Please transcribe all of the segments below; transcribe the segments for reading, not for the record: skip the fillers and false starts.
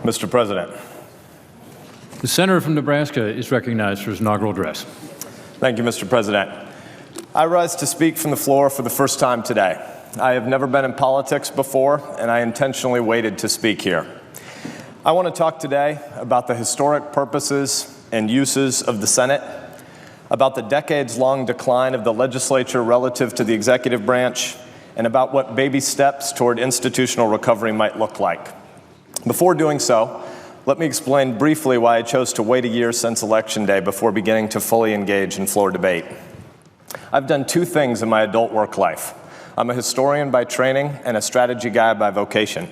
Mr. President. The senator from Nebraska is recognized for his inaugural address. Thank you, Mr. President. I rise to speak from the floor for the first time today. I have never been in politics before, and I intentionally waited to speak here. I want to talk today about the historic purposes and uses of the Senate, about the decades-long decline of the legislature relative to the executive branch, and about what baby steps toward institutional recovery might look like. Before doing so, let me explain briefly why I chose to wait a year since Election Day before beginning to fully engage in floor debate. I've done two things in my adult work life. I'm a historian by training and a strategy guy by vocation.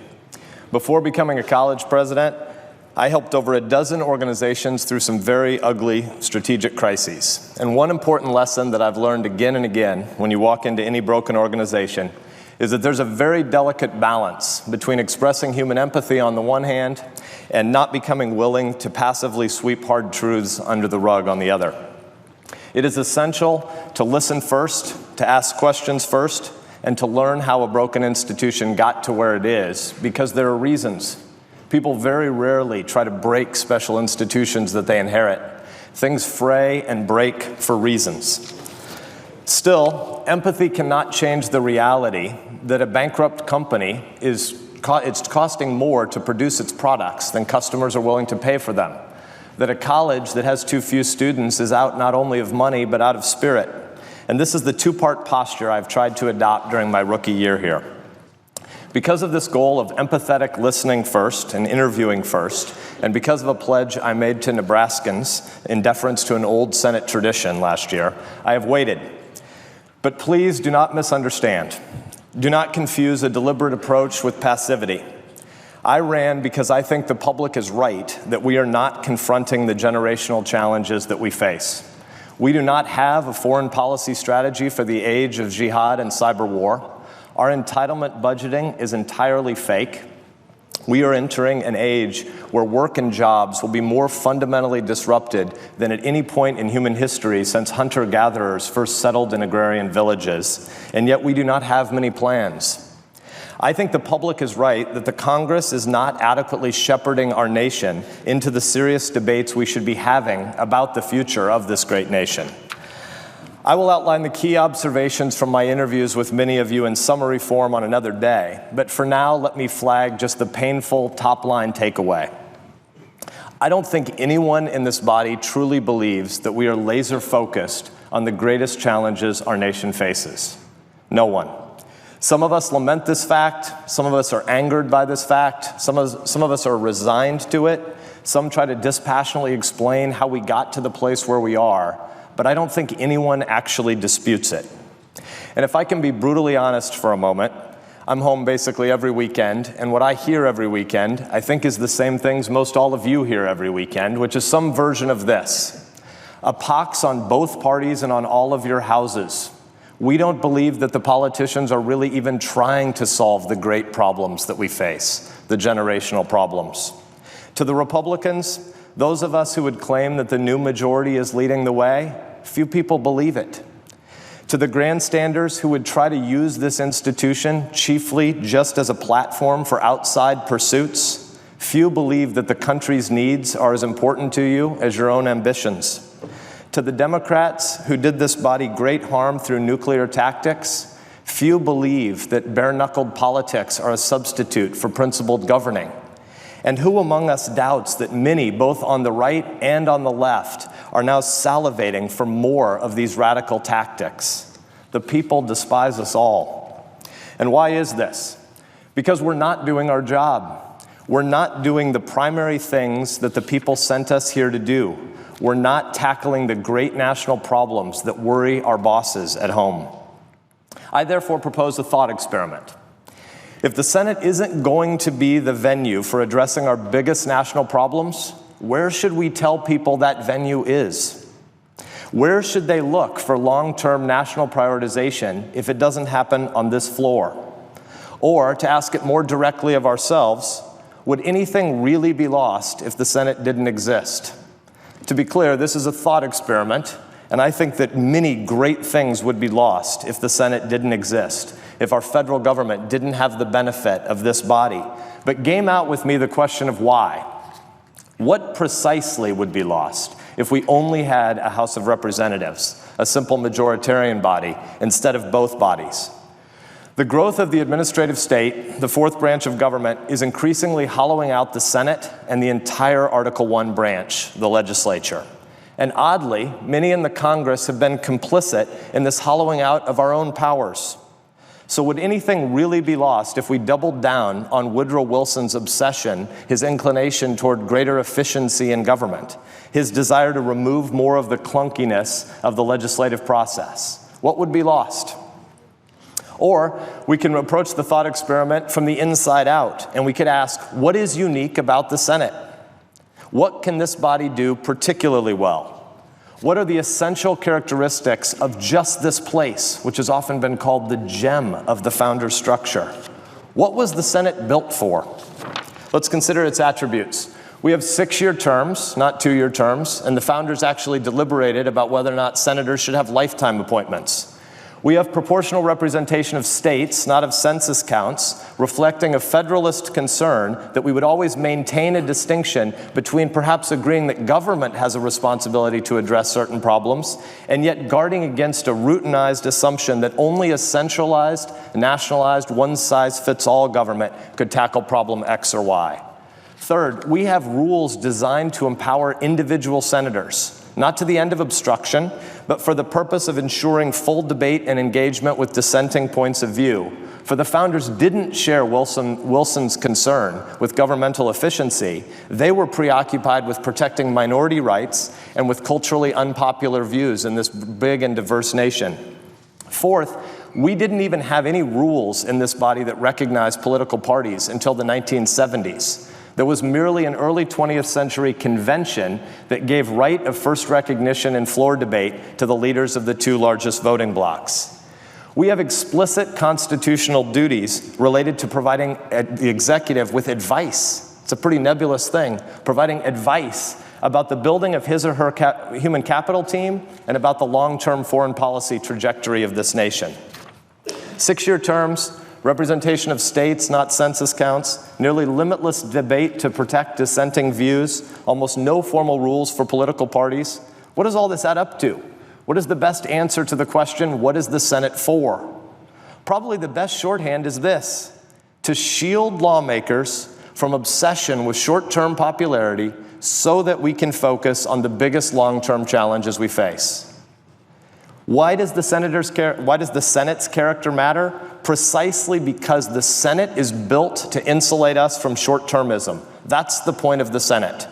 Before becoming a college president, I helped over a dozen organizations through some very ugly strategic crises. And one important lesson that I've learned again and again when you walk into any broken organization is that there's a very delicate balance between expressing human empathy on the one hand and not becoming willing to passively sweep hard truths under the rug on the other. It is essential to listen first, to ask questions first, and to learn how a broken institution got to where it is, because there are reasons. People very rarely try to break special institutions that they inherit. Things fray and break for reasons. Still, empathy cannot change the reality that a bankrupt company it's costing more to produce its products than customers are willing to pay for them. That a college that has too few students is out not only of money, but out of spirit. And this is the two-part posture I've tried to adopt during my rookie year here. Because of this goal of empathetic listening first and interviewing first, and because of a pledge I made to Nebraskans in deference to an old Senate tradition last year, I have waited. But please do not misunderstand. Do not confuse a deliberate approach with passivity. I ran because I think the public is right that we are not confronting the generational challenges that we face. We do not have a foreign policy strategy for the age of jihad and cyber war. Our entitlement budgeting is entirely fake. We are entering an age where work and jobs will be more fundamentally disrupted than at any point in human history since hunter-gatherers first settled in agrarian villages, and yet we do not have many plans. I think the public is right that the Congress is not adequately shepherding our nation into the serious debates we should be having about the future of this great nation. I will outline the key observations from my interviews with many of you in summary form on another day, but for now, let me flag just the painful top-line takeaway. I don't think anyone in this body truly believes that we are laser-focused on the greatest challenges our nation faces. No one. Some of us lament this fact, some of us are angered by this fact, some of us are resigned to it, some try to dispassionately explain how we got to the place where we are, but I don't think anyone actually disputes it. And if I can be brutally honest for a moment, I'm home basically every weekend, and what I hear every weekend, I think is the same things most all of you hear every weekend, which is some version of this: a pox on both parties and on all of your houses. We don't believe that the politicians are really even trying to solve the great problems that we face, the generational problems. To the Republicans, those of us who would claim that the new majority is leading the way, few people believe it. To the grandstanders who would try to use this institution chiefly just as a platform for outside pursuits, few believe that the country's needs are as important to you as your own ambitions. To the Democrats who did this body great harm through nuclear tactics, few believe that bare-knuckled politics are a substitute for principled governing. And who among us doubts that many, both on the right and on the left, are now salivating for more of these radical tactics? The people despise us all. And why is this? Because we're not doing our job. We're not doing the primary things that the people sent us here to do. We're not tackling the great national problems that worry our bosses at home. I therefore propose a thought experiment. If the Senate isn't going to be the venue for addressing our biggest national problems, where should we tell people that venue is? Where should they look for long-term national prioritization if it doesn't happen on this floor? Or, to ask it more directly of ourselves, would anything really be lost if the Senate didn't exist? To be clear, this is a thought experiment, and I think that many great things would be lost if the Senate didn't exist, if our federal government didn't have the benefit of this body, But game out with me the question of why. What precisely would be lost if we only had a House of Representatives, a simple majoritarian body, instead of both bodies? The growth of the administrative state, the fourth branch of government, is increasingly hollowing out the Senate and the entire Article I branch, the legislature. And oddly, many in the Congress have been complicit in this hollowing out of our own powers. So would anything really be lost if we doubled down on Woodrow Wilson's obsession, his inclination toward greater efficiency in government, his desire to remove more of the clunkiness of the legislative process? What would be lost? Or we can approach the thought experiment from the inside out, and we could ask, what is unique about the Senate? What can this body do particularly well? What are the essential characteristics of just this place, which has often been called the gem of the founder's structure? What was the Senate built for? Let's consider its attributes. We have 6-year terms, not 2-year terms, and the founders actually deliberated about whether or not senators should have lifetime appointments. We have proportional representation of states, not of census counts, reflecting a federalist concern that we would always maintain a distinction between perhaps agreeing that government has a responsibility to address certain problems, and yet guarding against a routinized assumption that only a centralized, nationalized, one-size-fits-all government could tackle problem X or Y. Third, we have rules designed to empower individual senators, not to the end of obstruction, but for the purpose of ensuring full debate and engagement with dissenting points of view. For the founders didn't share Wilson's concern with governmental efficiency. They were preoccupied with protecting minority rights and with culturally unpopular views in this big and diverse nation. Fourth, we didn't even have any rules in this body that recognized political parties until the 1970s. There was merely an early 20th century convention that gave right of first recognition in floor debate to the leaders of the two largest voting blocs. We have explicit constitutional duties related to providing the executive with advice. It's a pretty nebulous thing, providing advice about the building of his or her human capital team and about the long-term foreign policy trajectory of this nation. 6-year terms, representation of states, not census counts, nearly limitless debate to protect dissenting views, almost no formal rules for political parties. What does all this add up to? What is the best answer to the question, what is the Senate for? Probably the best shorthand is this: to shield lawmakers from obsession with short-term popularity so that we can focus on the biggest long-term challenges we face. Why does the Senate's character matter? Precisely because the Senate is built to insulate us from short-termism. That's the point of the Senate.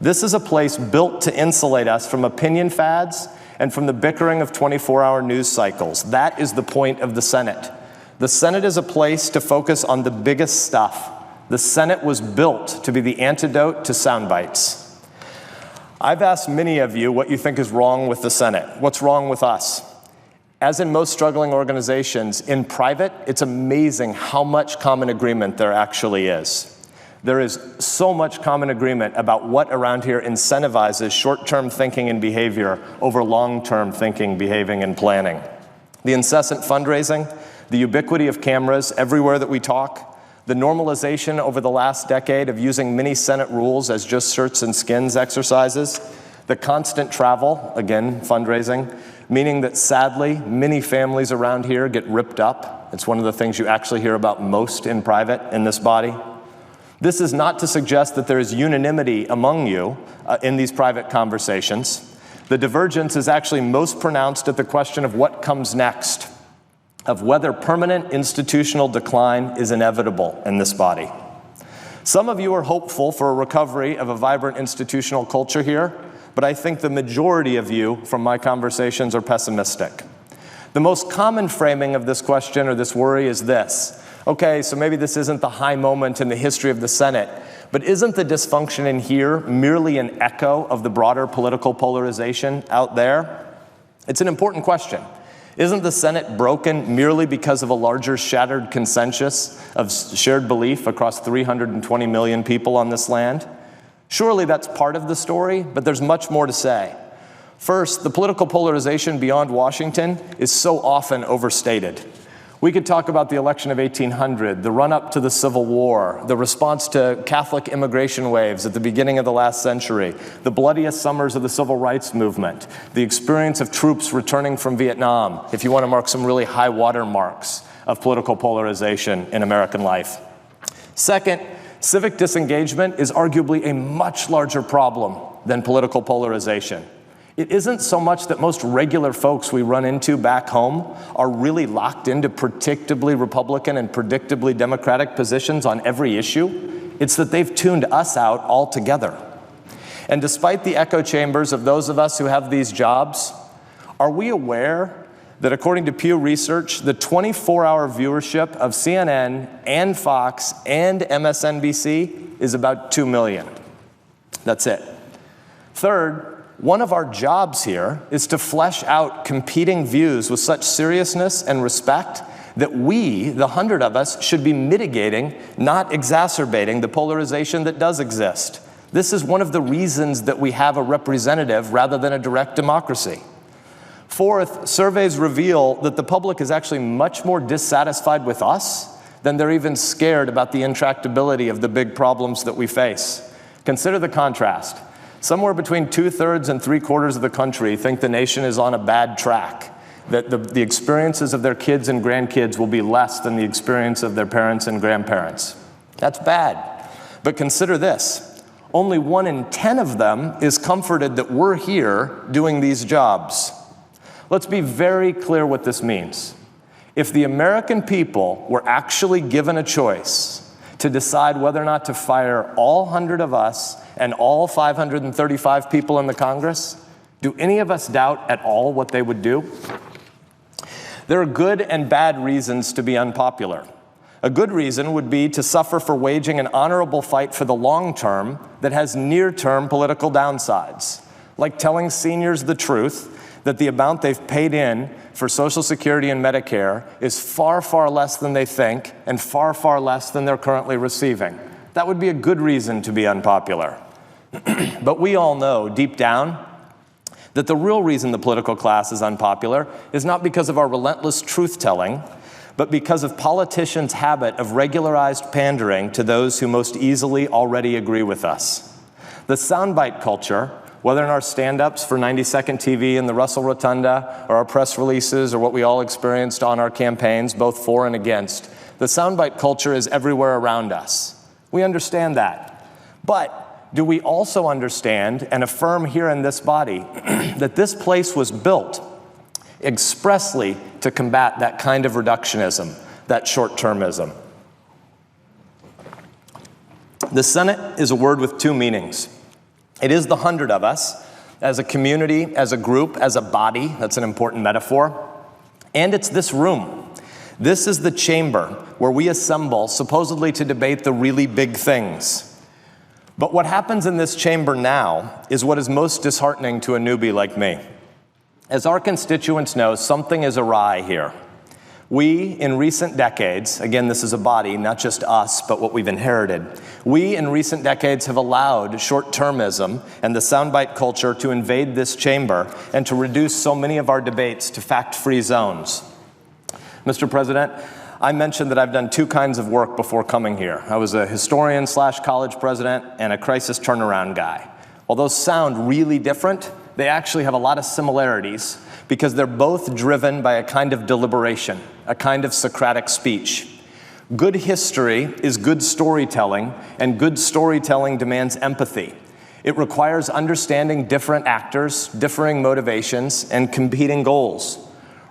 This is a place built to insulate us from opinion fads and from the bickering of 24-hour news cycles. That is the point of the Senate. The Senate is a place to focus on the biggest stuff. The Senate was built to be the antidote to sound bites. I've asked many of you what you think is wrong with the Senate. What's wrong with us? As in most struggling organizations, in private, it's amazing how much common agreement there actually is. There is so much common agreement about what around here incentivizes short-term thinking and behavior over long-term thinking, behaving, and planning. The incessant fundraising, the ubiquity of cameras everywhere that we talk, the normalization over the last decade of using many Senate rules as just shirts and skins exercises, the constant travel, again, fundraising, meaning that sadly, many families around here get ripped up. It's one of the things you actually hear about most in private in this body. This is not to suggest that there is unanimity among you in these private conversations. The divergence is actually most pronounced at the question of what comes next, of whether permanent institutional decline is inevitable in this body. Some of you are hopeful for a recovery of a vibrant institutional culture here, but I think the majority of you from my conversations are pessimistic. The most common framing of this question or this worry is this: okay, so maybe this isn't the high moment in the history of the Senate, but isn't the dysfunction in here merely an echo of the broader political polarization out there? It's an important question. Isn't the Senate broken merely because of a larger shattered consensus of shared belief across 320 million people on this land? Surely that's part of the story, but there's much more to say. First, the political polarization beyond Washington is so often overstated. We could talk about the election of 1800, the run-up to the Civil War, the response to Catholic immigration waves at the beginning of the last century, the bloodiest summers of the Civil Rights Movement, the experience of troops returning from Vietnam, if you want to mark some really high water marks of political polarization in American life. Second, civic disengagement is arguably a much larger problem than political polarization. It isn't so much that most regular folks we run into back home are really locked into predictably Republican and predictably Democratic positions on every issue. It's that they've tuned us out altogether. And despite the echo chambers of those of us who have these jobs, are we aware that according to Pew Research, the 24-hour viewership of CNN and Fox and MSNBC is about 2 million? That's it. Third, one of our jobs here is to flesh out competing views with such seriousness and respect that we, the 100 of us, should be mitigating, not exacerbating, the polarization that does exist. This is one of the reasons that we have a representative rather than a direct democracy. Fourth, surveys reveal that the public is actually much more dissatisfied with us than they're even scared about the intractability of the big problems that we face. Consider the contrast. Somewhere between 2/3 and 3/4 of the country think the nation is on a bad track, that the experiences of their kids and grandkids will be less than the experience of their parents and grandparents. That's bad. But consider this. Only 1 in 10 of them is comforted that we're here doing these jobs. Let's be very clear what this means. If the American people were actually given a choice to decide whether or not to fire all 100 of us and all 535 people in the Congress, do any of us doubt at all what they would do? There are good and bad reasons to be unpopular. A good reason would be to suffer for waging an honorable fight for the long term that has near-term political downsides, like telling seniors the truth that the amount they've paid in for Social Security and Medicare is far, far less than they think and far, far less than they're currently receiving. That would be a good reason to be unpopular. But we all know, deep down, that the real reason the political class is unpopular is not because of our relentless truth-telling, but because of politicians' habit of regularized pandering to those who most easily already agree with us. The soundbite culture, whether in our stand-ups for 90-second TV in the Russell Rotunda, or our press releases, or what we all experienced on our campaigns, both for and against, the soundbite culture is everywhere around us. We understand that. But do we also understand and affirm here in this body that this place was built expressly to combat that kind of reductionism, that short-termism? The Senate is a word with two meanings. It is the 100 of us, as a community, as a group, as a body. That's an important metaphor. And it's this room. This is the chamber where we assemble supposedly to debate the really big things. But what happens in this chamber now is what is most disheartening to a newbie like me. As our constituents know, something is awry here. We, in recent decades, again, this is a body, not just us, but what we've inherited. We, in recent decades, have allowed short-termism and the soundbite culture to invade this chamber and to reduce so many of our debates to fact-free zones. Mr. President, I mentioned that I've done two kinds of work before coming here. I was a historian/college president and a crisis turnaround guy. While those sound really different, they actually have a lot of similarities because they're both driven by a kind of deliberation, a kind of Socratic speech. Good history is good storytelling, and good storytelling demands empathy. It requires understanding different actors, differing motivations, and competing goals.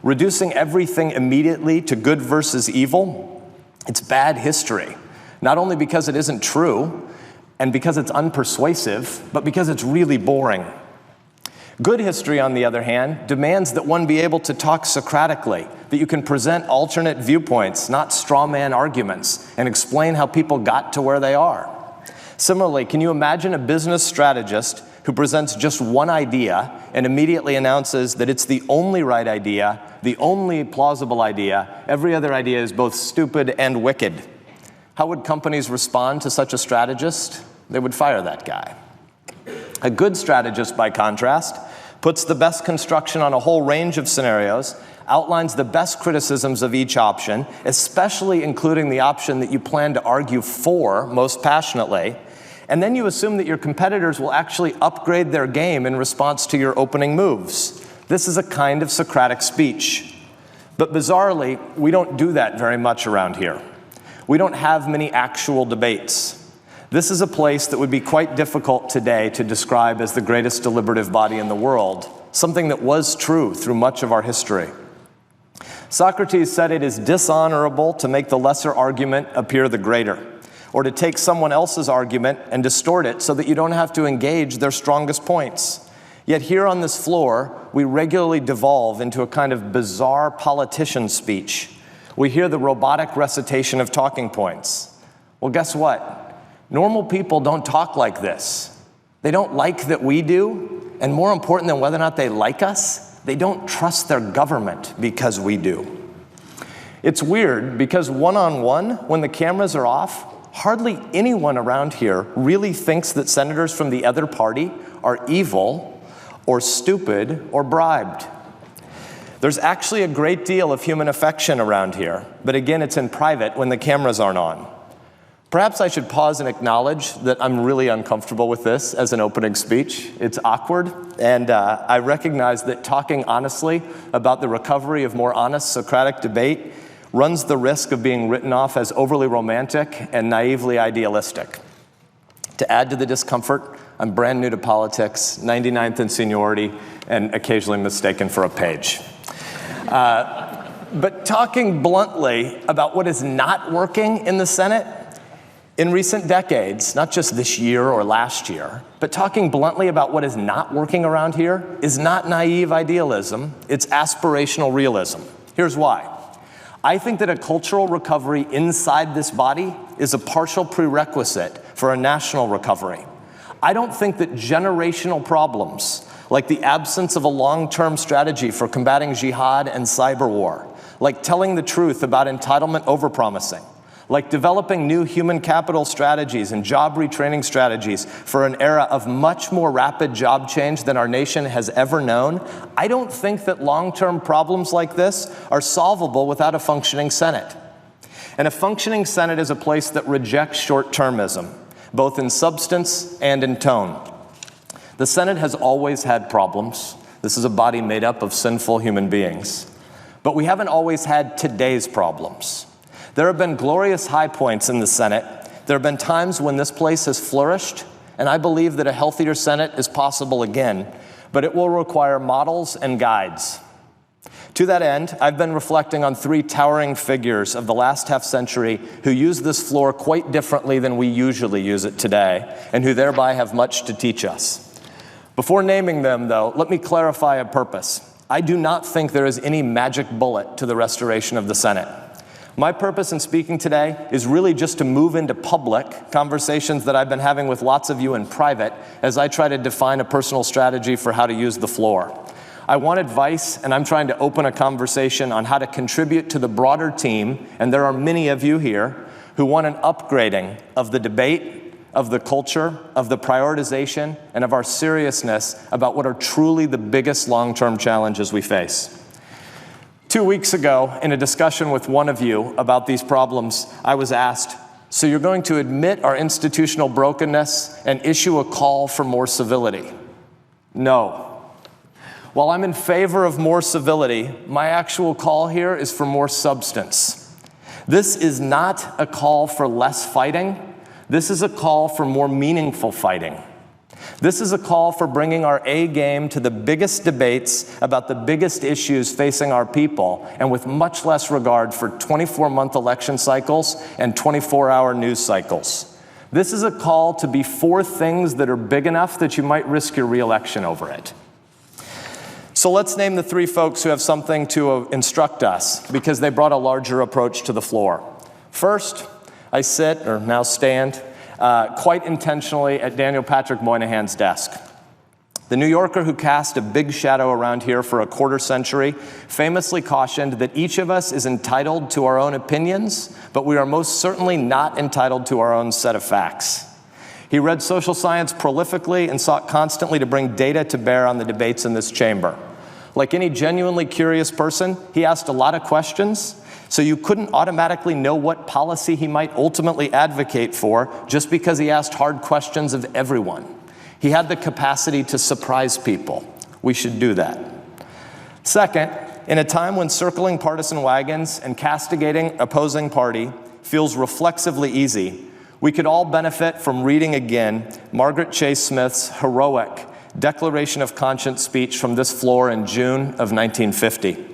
Reducing everything immediately to good versus evil, it's bad history. Not only because it isn't true, and because it's unpersuasive, but because it's really boring. Good history, on the other hand, demands that one be able to talk Socratically, that you can present alternate viewpoints, not straw man arguments, and explain how people got to where they are. Similarly, can you imagine a business strategist who presents just one idea and immediately announces that it's the only right idea, the only plausible idea, every other idea is both stupid and wicked? How would companies respond to such a strategist? They would fire that guy. A good strategist, by contrast, puts the best construction on a whole range of scenarios outlines the best criticisms of each option, especially including the option that you plan to argue for most passionately, and then you assume that your competitors will actually upgrade their game in response to your opening moves. This is a kind of Socratic speech. But bizarrely, we don't do that very much around here. We don't have many actual debates. This is a place that would be quite difficult today to describe as the greatest deliberative body in the world, something that was true through much of our history. Socrates said it is dishonorable to make the lesser argument appear the greater, or to take someone else's argument and distort it so that you don't have to engage their strongest points. Yet here on this floor, we regularly devolve into a kind of bizarre politician speech. We hear the robotic recitation of talking points. Well, guess what? Normal people don't talk like this. They don't like that we do, and more important than whether or not they like us, they don't trust their government because we do. It's weird because one-on-one, when the cameras are off, hardly anyone around here really thinks that senators from the other party are evil or stupid or bribed. There's actually a great deal of human affection around here, but again, it's in private when the cameras aren't on. Perhaps I should pause and acknowledge that I'm really uncomfortable with this as an opening speech. It's awkward, and I recognize that talking honestly about the recovery of more honest Socratic debate runs the risk of being written off as overly romantic and naively idealistic. To add to the discomfort, I'm brand new to politics, 99th in seniority, and occasionally mistaken for a page. But talking bluntly about what is not working in the Senate, in recent decades, not just this year or last year, but talking bluntly about what is not working around here is not naive idealism, it's aspirational realism. Here's why. I think that a cultural recovery inside this body is a partial prerequisite for a national recovery. I don't think that generational problems, like the absence of a long-term strategy for combating jihad and cyber war, like telling the truth about entitlement overpromising, like developing new human capital strategies and job retraining strategies for an era of much more rapid job change than our nation has ever known, I don't think that long-term problems like this are solvable without a functioning Senate. And a functioning Senate is a place that rejects short-termism, both in substance and in tone. The Senate has always had problems. This is a body made up of sinful human beings. But we haven't always had today's problems. There have been glorious high points in the Senate. There have been times when this place has flourished, and I believe that a healthier Senate is possible again, but it will require models and guides. To that end, I've been reflecting on three towering figures of the last half-century who use this floor quite differently than we usually use it today, and who thereby have much to teach us. Before naming them, though, let me clarify a purpose. I do not think there is any magic bullet to the restoration of the Senate. My purpose in speaking today is really just to move into public conversations that I've been having with lots of you in private as I try to define a personal strategy for how to use the floor. I want advice, and I'm trying to open a conversation on how to contribute to the broader team, and there are many of you here who want an upgrading of the debate, of the culture, of the prioritization, and of our seriousness about what are truly the biggest long-term challenges we face. 2 weeks ago, in a discussion with one of you about these problems, I was asked, so you're going to admit our institutional brokenness and issue a call for more civility? No. While I'm in favor of more civility, my actual call here is for more substance. This is not a call for less fighting. This is a call for more meaningful fighting. This is a call for bringing our A game to the biggest debates about the biggest issues facing our people, and with much less regard for 24-month election cycles and 24-hour news cycles. This is a call to be for things that are big enough that you might risk your re-election over it. So let's name the three folks who have something to instruct us, because they brought a larger approach to the floor. First, I sit, or now stand, quite intentionally at Daniel Patrick Moynihan's desk. The New Yorker who cast a big shadow around here for a quarter century famously cautioned that each of us is entitled to our own opinions, but we are most certainly not entitled to our own set of facts. He read social science prolifically and sought constantly to bring data to bear on the debates in this chamber. Like any genuinely curious person, he asked a lot of questions, so you couldn't automatically know what policy he might ultimately advocate for just because he asked hard questions of everyone. He had the capacity to surprise people. We should do that. Second, in a time when circling partisan wagons and castigating opposing party feels reflexively easy, we could all benefit from reading again Margaret Chase Smith's heroic Declaration of Conscience speech from this floor in June of 1950.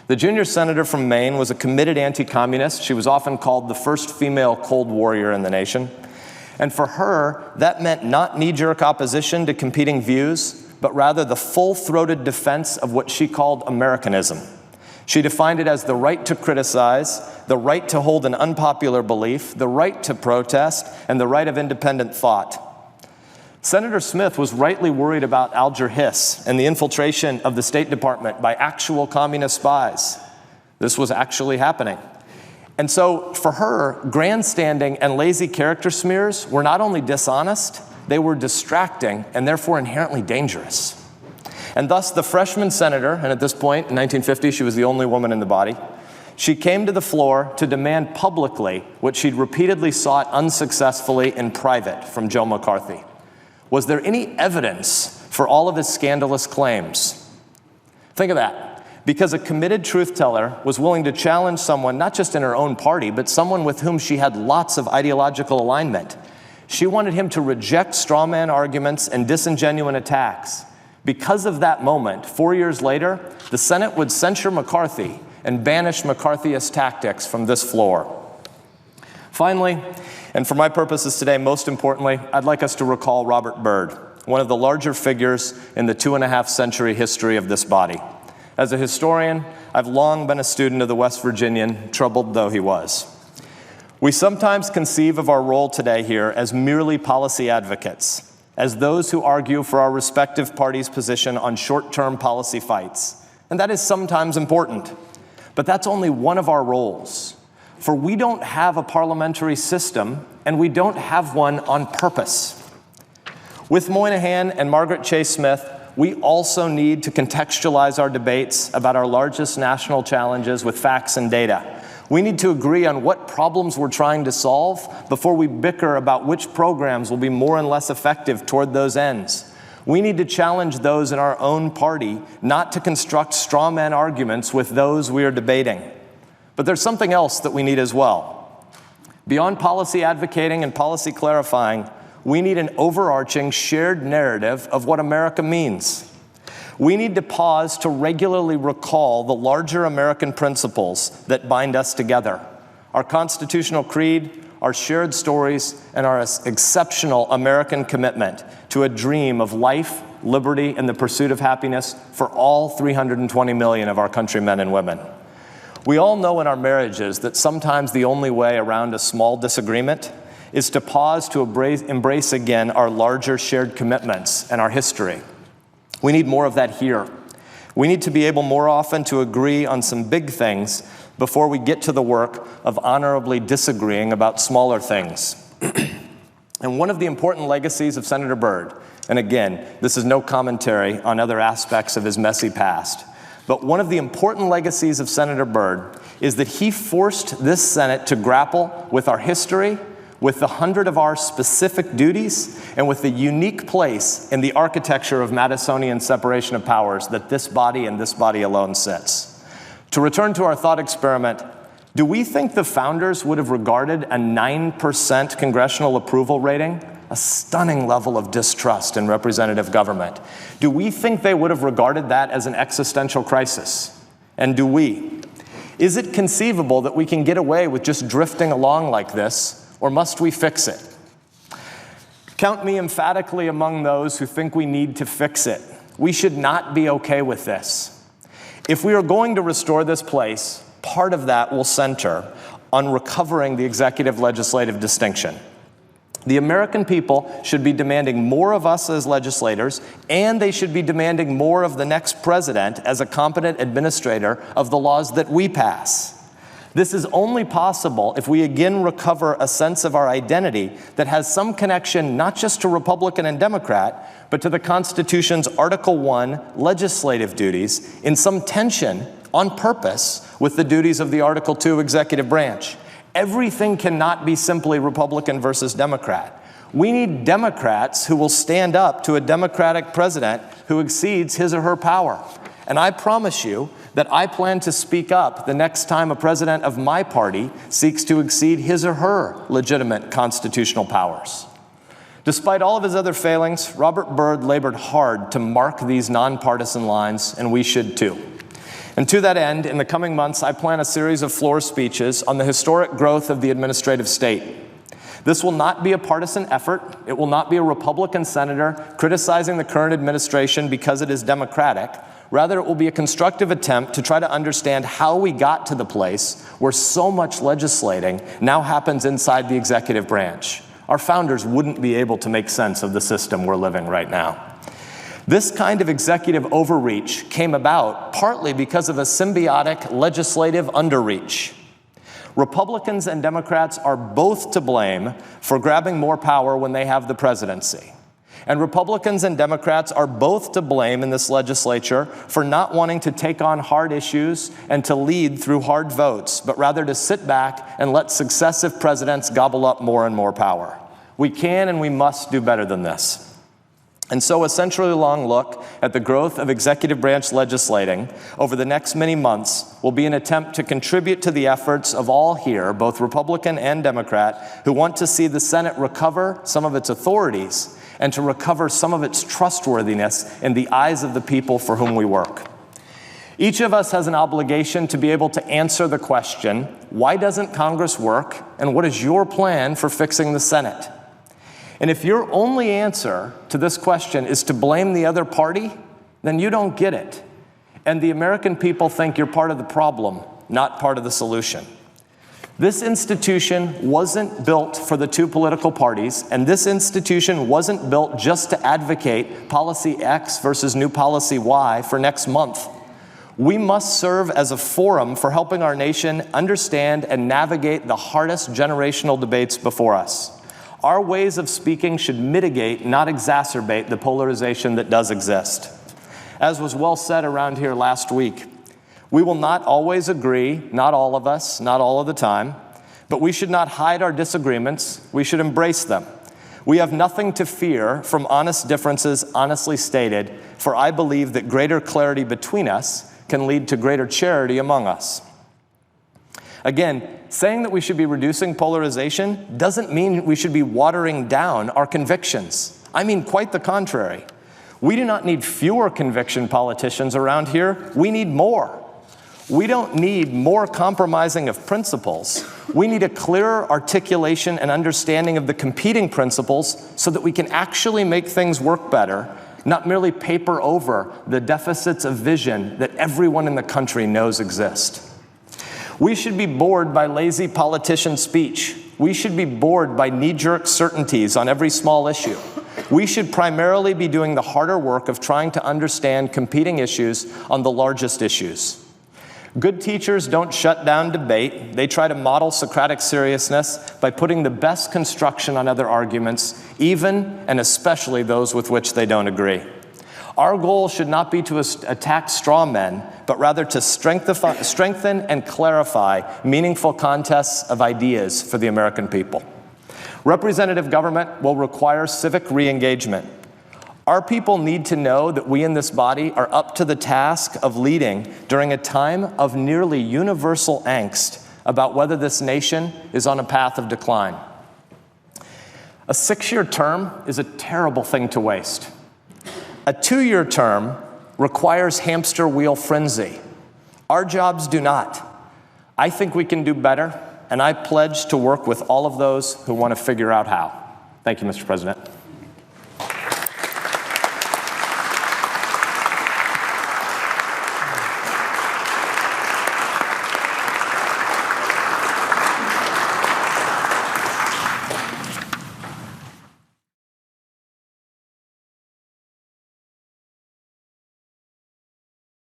The junior senator from Maine was a committed anti-communist. She was often called the first female Cold Warrior in the nation. And for her, that meant not knee-jerk opposition to competing views, but rather the full-throated defense of what she called Americanism. She defined it as the right to criticize, the right to hold an unpopular belief, the right to protest, and the right of independent thought. Senator Smith was rightly worried about Alger Hiss and the infiltration of the State Department by actual communist spies. This was actually happening. And so for her, grandstanding and lazy character smears were not only dishonest, they were distracting and therefore inherently dangerous. And thus the freshman senator, and at this point in 1950 she was the only woman in the body, she came to the floor to demand publicly what she'd repeatedly sought unsuccessfully in private from Joe McCarthy. Was there any evidence for all of his scandalous claims? Think of that. Because a committed truth teller was willing to challenge someone, not just in her own party, but someone with whom she had lots of ideological alignment. She wanted him to reject straw man arguments and disingenuous attacks. Because of that moment, 4 years later, the Senate would censure McCarthy and banish McCarthyist tactics from this floor. Finally, and for my purposes today, most importantly, I'd like us to recall Robert Byrd, one of the larger figures in the 2.5-century history of this body. As a historian, I've long been a student of the West Virginian, troubled though he was. We sometimes conceive of our role today here as merely policy advocates, as those who argue for our respective parties' position on short-term policy fights. And that is sometimes important, but that's only one of our roles. For we don't have a parliamentary system, and we don't have one on purpose. With Moynihan and Margaret Chase Smith, we also need to contextualize our debates about our largest national challenges with facts and data. We need to agree on what problems we're trying to solve before we bicker about which programs will be more and less effective toward those ends. We need to challenge those in our own party not to construct straw man arguments with those we are debating. But there's something else that we need as well. Beyond policy advocating and policy clarifying, we need an overarching shared narrative of what America means. We need to pause to regularly recall the larger American principles that bind us together. Our constitutional creed, our shared stories, and our exceptional American commitment to a dream of life, liberty, and the pursuit of happiness for all 320 million of our countrymen and women. We all know in our marriages that sometimes the only way around a small disagreement is to pause to embrace again our larger shared commitments and our history. We need more of that here. We need to be able more often to agree on some big things before we get to the work of honorably disagreeing about smaller things. And one of the important legacies of Senator Byrd, and again, this is no commentary on other aspects of his messy past, but one of the important legacies of Senator Byrd is that he forced this Senate to grapple with our history, with the 100 of our specific duties, and with the unique place in the architecture of Madisonian separation of powers that this body and this body alone sits. To return to our thought experiment, do we think the founders would have regarded a 9% congressional approval rating, a stunning level of distrust in representative government? Do we think they would have regarded that as an existential crisis? And do we? Is it conceivable that we can get away with just drifting along like this, or must we fix it? Count me emphatically among those who think we need to fix it. We should not be okay with this. If we are going to restore this place, part of that will center on recovering the executive-legislative distinction. The American people should be demanding more of us as legislators, and they should be demanding more of the next president as a competent administrator of the laws that we pass. This is only possible if we again recover a sense of our identity that has some connection not just to Republican and Democrat, but to the Constitution's Article 1 legislative duties in some tension on purpose with the duties of the Article 2 executive branch. Everything cannot be simply Republican versus Democrat. We need Democrats who will stand up to a Democratic president who exceeds his or her power. And I promise you that I plan to speak up the next time a president of my party seeks to exceed his or her legitimate constitutional powers. Despite all of his other failings, Robert Byrd labored hard to mark these nonpartisan lines, and we should too. And to that end, in the coming months, I plan a series of floor speeches on the historic growth of the administrative state. This will not be a partisan effort. It will not be a Republican senator criticizing the current administration because it is Democratic. Rather, it will be a constructive attempt to try to understand how we got to the place where so much legislating now happens inside the executive branch. Our founders wouldn't be able to make sense of the system we're living right now. This kind of executive overreach came about partly because of a symbiotic legislative underreach. Republicans and Democrats are both to blame for grabbing more power when they have the presidency. And Republicans and Democrats are both to blame in this legislature for not wanting to take on hard issues and to lead through hard votes, but rather to sit back and let successive presidents gobble up more and more power. We can and we must do better than this. And so a century-long look at the growth of executive branch legislating over the next many months will be an attempt to contribute to the efforts of all here, both Republican and Democrat, who want to see the Senate recover some of its authorities and to recover some of its trustworthiness in the eyes of the people for whom we work. Each of us has an obligation to be able to answer the question, why doesn't Congress work, and what is your plan for fixing the Senate? And if your only answer to this question is to blame the other party, then you don't get it. And the American people think you're part of the problem, not part of the solution. This institution wasn't built for the two political parties, and this institution wasn't built just to advocate policy X versus new policy Y for next month. We must serve as a forum for helping our nation understand and navigate the hardest generational debates before us. Our ways of speaking should mitigate, not exacerbate, the polarization that does exist. As was well said around here last week, we will not always agree, not all of us, not all of the time, but we should not hide our disagreements. We should embrace them. We have nothing to fear from honest differences honestly stated, for I believe that greater clarity between us can lead to greater charity among us. Again, saying that we should be reducing polarization doesn't mean we should be watering down our convictions. I mean, quite the contrary. We do not need fewer conviction politicians around here. We need more. We don't need more compromising of principles. We need a clearer articulation and understanding of the competing principles so that we can actually make things work better, not merely paper over the deficits of vision that everyone in the country knows exist. We should be bored by lazy politician speech. We should be bored by knee-jerk certainties on every small issue. We should primarily be doing the harder work of trying to understand competing issues on the largest issues. Good teachers don't shut down debate. They try to model Socratic seriousness by putting the best construction on other arguments, even and especially those with which they don't agree. Our goal should not be to attack straw men, but rather to strengthen and clarify meaningful contests of ideas for the American people. Representative government will require civic re-engagement. Our people need to know that we in this body are up to the task of leading during a time of nearly universal angst about whether this nation is on a path of decline. A 6-year term is a terrible thing to waste. A 2-year term requires hamster wheel frenzy. Our jobs do not. I think we can do better, and I pledge to work with all of those who want to figure out how. Thank you, Mr. President.